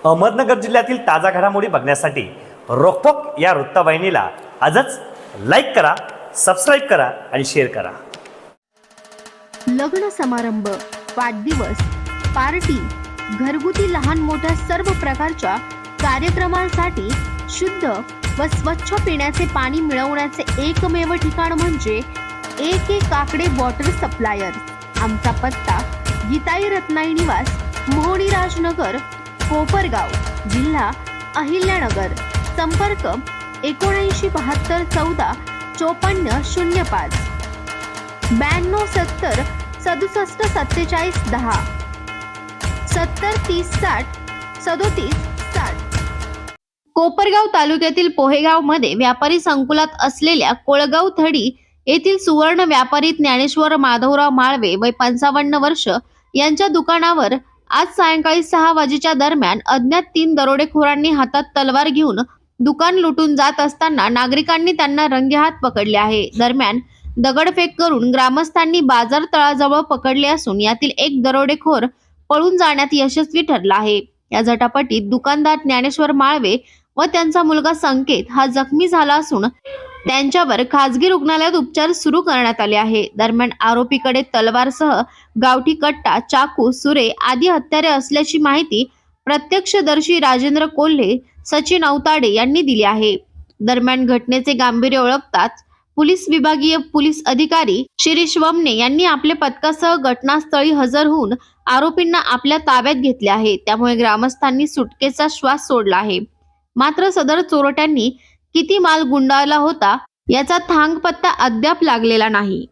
अहमदनगर जिल्ह्यातील ताजा घडामोडी बघण्यासाठी रोखोक या वृत्तवाहिनीला आजच लाईक करा, सबस्क्राईब करा आणि शेअर करा। लग्न समारंभ, वाढदिवस, पार्टी, घरगुती लहान मोठ्या सर्व प्रकारच्या कार्यक्रमांसाठी शुद्ध व स्वच्छ पिण्याचे पाणी मिळवण्याचे एकमेव ठिकाण म्हणजे AK काकडे वॉटर सप्लायर। आमचा पत्ता गीताई रत्नाई निवास, मोहनी राजनगर, कोपरगाव, जिल्हा अहिल्यानगर। संपर्क 7972 14 54 05 92 70 67 47 10 70 30 60 37 60। कोपरगाव तालुक्यातील पोहेगाव मध्ये व्यापारी संकुलात असलेल्या कोळगाव थडी येथील सुवर्ण व्यापारी ज्ञानेश्वर माधवराव माळवे वय 55 वर्ष यांच्या दुकानावर आज सायंकाळी 6 वाजेच्या दरम्यान अज्ञात 3 दरोडेखोरांनी हातात तलवार घेऊन दुकान लुटून जात असताना नागरिकांनी त्यांना रंगेहात पकडले आहे। दरम्यान दगडफेक करून ग्रामस्थांनी बाजार तळाजवळ पकडले असून यातील एक दरोडेखोर पळून जाण्यात यशस्वी ठरला आहे। या झटापटीत दुकानदार ज्ञानेश्वर माळवे व त्यांचा मुलगा संकेत हा जखमी झाला असून त्यांच्यावर खासगी रुग्णालयात उपचार सुरू करण्यात आले आहे। दरम्यान आरोपीकडे तलवारसह गावठी कट्टा, चाकू, सुरे आदी हत्यारे असल्याची माहिती प्रत्यक्षदर्शी राजेंद्र कोल्हे, सचिन अवताडे यांनी दिली आहे। दरम्यान घटनेचे गांभीर्य ओळखताच पोलीस विभागीय पोलीस अधिकारी शिरीष वमने यांनी आपल्या पथकासह घटनास्थळी हजर होऊन आरोपींना आपल्या ताब्यात घेतले आहे। त्यामुळे ग्रामस्थांनी सुटकेचा श्वास सोडला आहे। मात्र सदर चोरट्यांनी किती माल गुंडाळला होता याचा थांगपत्ता अद्याप लागलेला नाही।